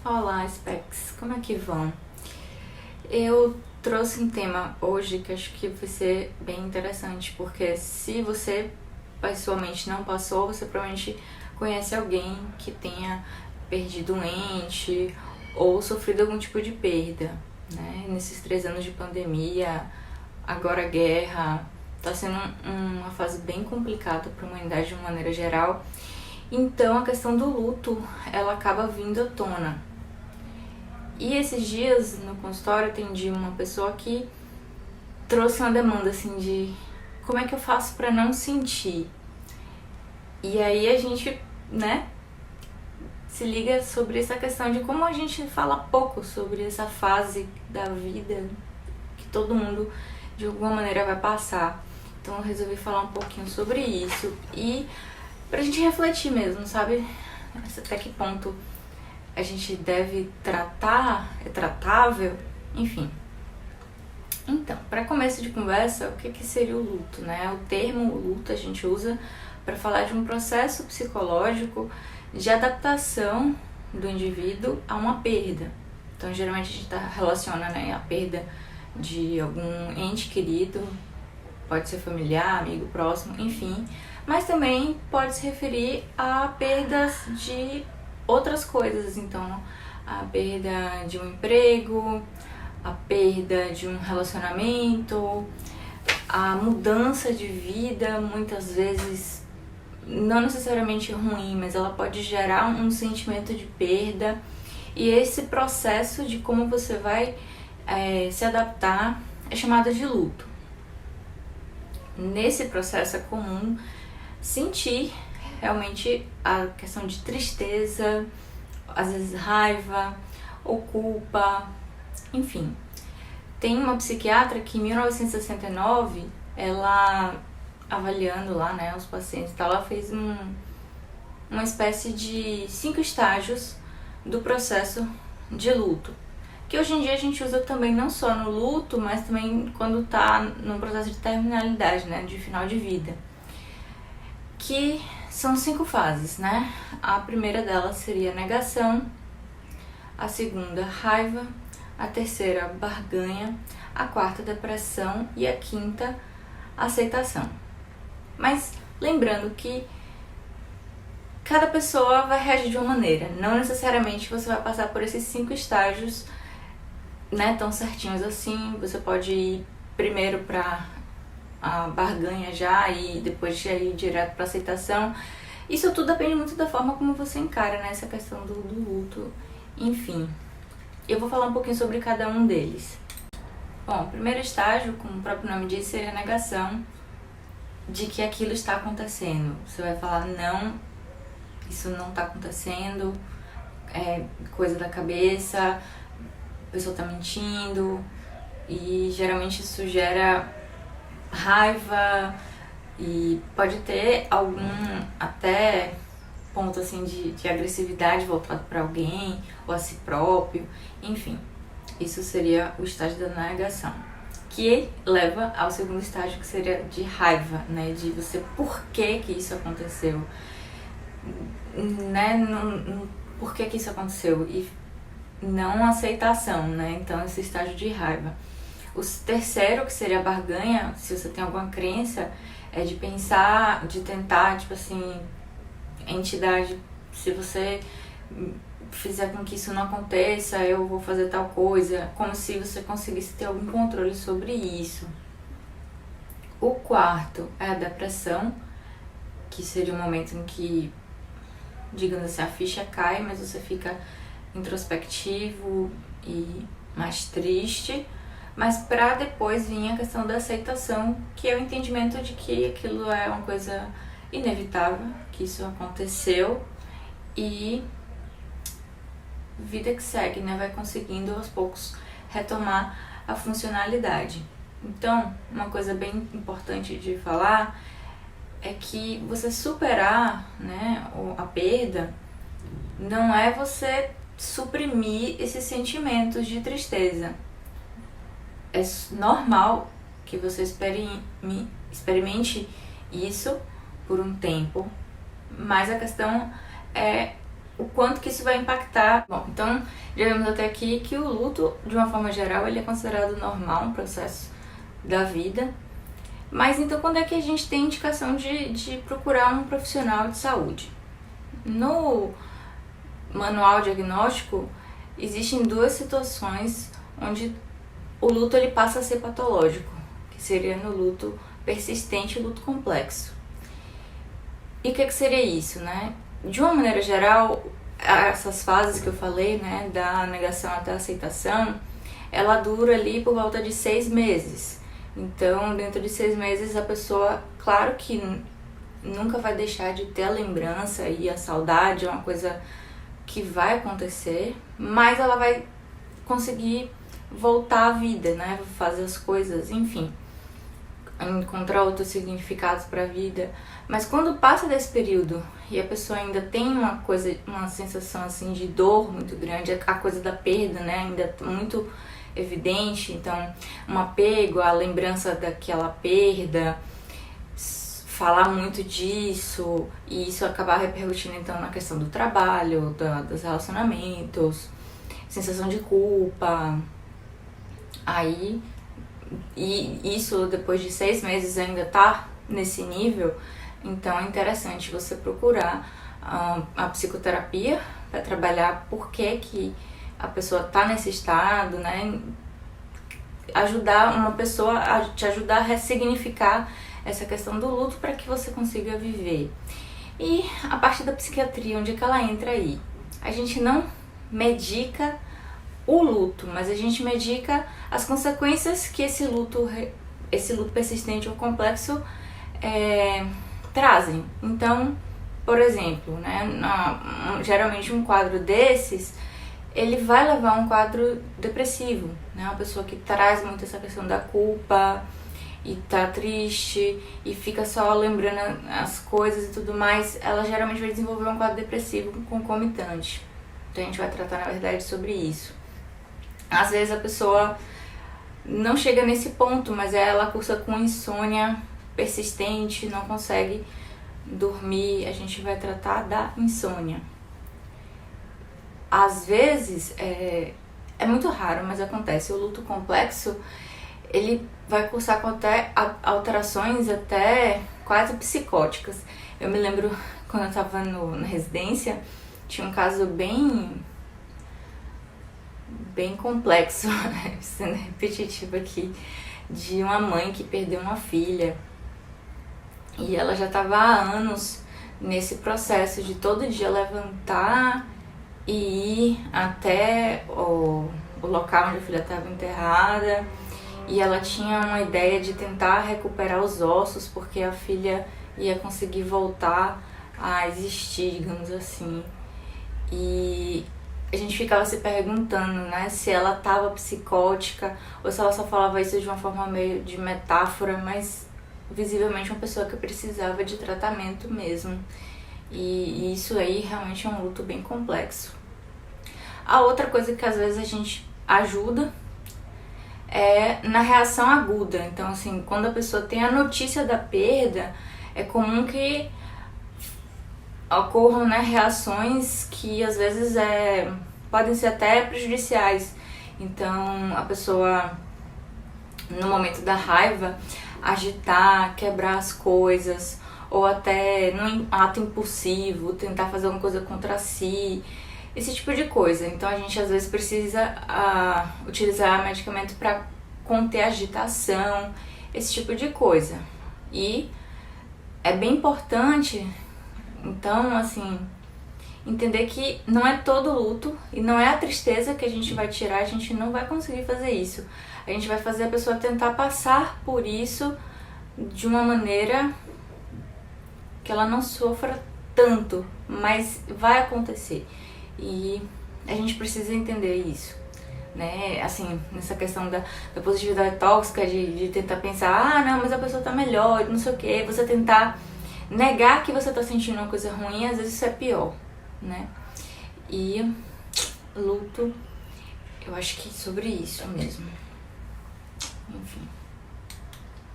Olá, Specs, como é que vão? Eu trouxe um tema hoje que acho que vai ser bem interessante, porque se você pessoalmente não passou, você provavelmente conhece alguém que tenha perdido um ente ou sofrido algum tipo de perda, né? Nesses 3 anos de pandemia, agora guerra, tá sendo uma fase bem complicada para a humanidade de uma maneira geral. Então a questão do luto, ela acaba vindo à tona. E esses dias no consultório eu atendi uma pessoa que trouxe uma demanda assim de como é que eu faço para não sentir. E aí a gente, né, se liga sobre essa questão de como a gente fala pouco sobre essa fase da vida que todo mundo de alguma maneira vai passar. Então eu resolvi falar um pouquinho sobre isso e pra gente refletir mesmo, sabe? Até que ponto a gente deve tratar, é tratável, enfim. Então, para começo de conversa, o que seria o luto, né? O termo luto a gente usa para falar de um processo psicológico de adaptação do indivíduo a uma perda. Então, geralmente a gente relaciona, né, a perda de algum ente querido, pode ser familiar, amigo, próximo, enfim, mas também pode se referir a perdas de outras coisas, então a perda de um emprego, a perda de um relacionamento, a mudança de vida, muitas vezes não necessariamente ruim, mas ela pode gerar um sentimento de perda, e esse processo de como você vai se adaptar é chamado de luto. Nesse processo é comum sentir realmente a questão de tristeza, às vezes raiva ou culpa, enfim. Tem uma psiquiatra que em 1969, ela avaliando lá, né, os pacientes, ela fez uma espécie de 5 estágios do processo de luto, que hoje em dia a gente usa também não só no luto, mas também quando está no processo de terminalidade, né, de final de vida, que são 5 fases, né? A primeira delas seria negação, a segunda raiva, a terceira barganha, a quarta depressão e a quinta aceitação. Mas lembrando que cada pessoa vai reagir de uma maneira, não necessariamente você vai passar por esses 5 estágios, né, tão certinhos assim. Você pode ir primeiro para a barganha já e depois já ir direto para aceitação. Isso tudo depende muito da forma como você encara, né, essa questão do luto. Enfim, eu vou falar um pouquinho sobre cada um deles. Bom, o primeiro estágio, como o próprio nome diz, seria a negação de que aquilo está acontecendo. Você vai falar, não, isso não está acontecendo, é coisa da cabeça, a pessoa está mentindo, e geralmente isso gera raiva e pode ter algum até ponto assim de agressividade voltado para alguém ou a si próprio, enfim. Isso seria o estágio da negação, que leva ao segundo estágio, que seria de raiva, né, de você por que isso aconteceu, né, por que isso aconteceu, e não aceitação, né, então esse estágio de raiva. O terceiro, que seria a barganha, se você tem alguma crença, é de pensar, de tentar, tipo assim, a entidade, se você fizer com que isso não aconteça, eu vou fazer tal coisa, como se você conseguisse ter algum controle sobre isso. O quarto é a depressão, que seria um momento em que, digamos assim, a ficha cai, mas você fica introspectivo e mais triste, mas para depois vir a questão da aceitação, que é o entendimento de que aquilo é uma coisa inevitável, que isso aconteceu, e vida que segue, né? Vai conseguindo aos poucos retomar a funcionalidade. Então, uma coisa bem importante de falar é que você superar, né, a perda não é você suprimir esses sentimentos de tristeza. É normal que você experimente isso por um tempo, mas a questão é o quanto que isso vai impactar. Bom, então já vimos até aqui que o luto, de uma forma geral, ele é considerado normal, um processo da vida. Mas então quando é que a gente tem indicação de procurar um profissional de saúde? No manual diagnóstico, existem duas situações onde o luto ele passa a ser patológico, que seria no luto persistente e luto complexo. E o que seria isso, né? De uma maneira geral, essas fases que eu falei, né, da negação até a aceitação, ela dura ali por volta de 6 meses. Então, dentro de 6 meses, a pessoa, claro que nunca vai deixar de ter a lembrança e a saudade, é uma coisa que vai acontecer, mas ela vai conseguir voltar à vida, né? Fazer as coisas, enfim, encontrar outros significados para a vida. Mas quando passa desse período e a pessoa ainda tem uma sensação assim de dor muito grande, a coisa da perda, né, ainda muito evidente, então um apego à lembrança daquela perda, falar muito disso, e isso acabar repercutindo então na questão do trabalho, dos relacionamentos, sensação de culpa, aí, e isso depois de 6 meses ainda tá nesse nível, então é interessante você procurar a psicoterapia para trabalhar por que a pessoa tá nesse estado, né? Ajudar uma pessoa a te ajudar a ressignificar essa questão do luto para que você consiga viver. E a parte da psiquiatria, onde é que ela entra aí? A gente não medica o luto, mas a gente medica as consequências que esse luto persistente ou complexo trazem. Então, por exemplo, né, geralmente um quadro desses, ele vai levar a um quadro depressivo, né? Uma pessoa que traz muito essa questão da culpa e tá triste e fica só lembrando as coisas e tudo mais, ela geralmente vai desenvolver um quadro depressivo concomitante. Então a gente vai tratar, na verdade, sobre isso. Às vezes a pessoa não chega nesse ponto, mas ela cursa com insônia persistente, não consegue dormir, a gente vai tratar da insônia. Às vezes, é muito raro, mas acontece, o luto complexo, ele vai cursar com até alterações até quase psicóticas. Eu me lembro, quando eu estava na residência, tinha um caso bem complexo, sendo repetitivo aqui, de uma mãe que perdeu uma filha. E ela já estava há anos nesse processo de todo dia levantar e ir até o local onde a filha estava enterrada. E ela tinha uma ideia de tentar recuperar os ossos, porque a filha ia conseguir voltar a existir, digamos assim. E a gente ficava se perguntando, né, se ela estava psicótica ou se ela só falava isso de uma forma meio de metáfora, mas visivelmente uma pessoa que precisava de tratamento mesmo. E isso aí realmente é um luto bem complexo. A outra coisa que às vezes a gente ajuda é na reação aguda. Então, assim, quando a pessoa tem a notícia da perda, é comum que ocorram, né, reações que às vezes podem ser até prejudiciais. Então, a pessoa, no momento da raiva, agitar, quebrar as coisas, ou até num ato impulsivo, tentar fazer alguma coisa contra si, esse tipo de coisa. Então a gente às vezes precisa utilizar medicamento para conter a agitação, esse tipo de coisa. E é bem importante, então, assim, entender que não é todo luto e não é a tristeza que a gente vai tirar, a gente não vai conseguir fazer isso. A gente vai fazer a pessoa tentar passar por isso de uma maneira que ela não sofra tanto, mas vai acontecer. E a gente precisa entender isso, né? Assim, nessa questão da positividade tóxica, de tentar pensar, não, mas a pessoa tá melhor, não sei o que, você tentar negar que você tá sentindo uma coisa ruim, às vezes isso é pior, né? E luto, eu acho que é sobre isso mesmo. Enfim.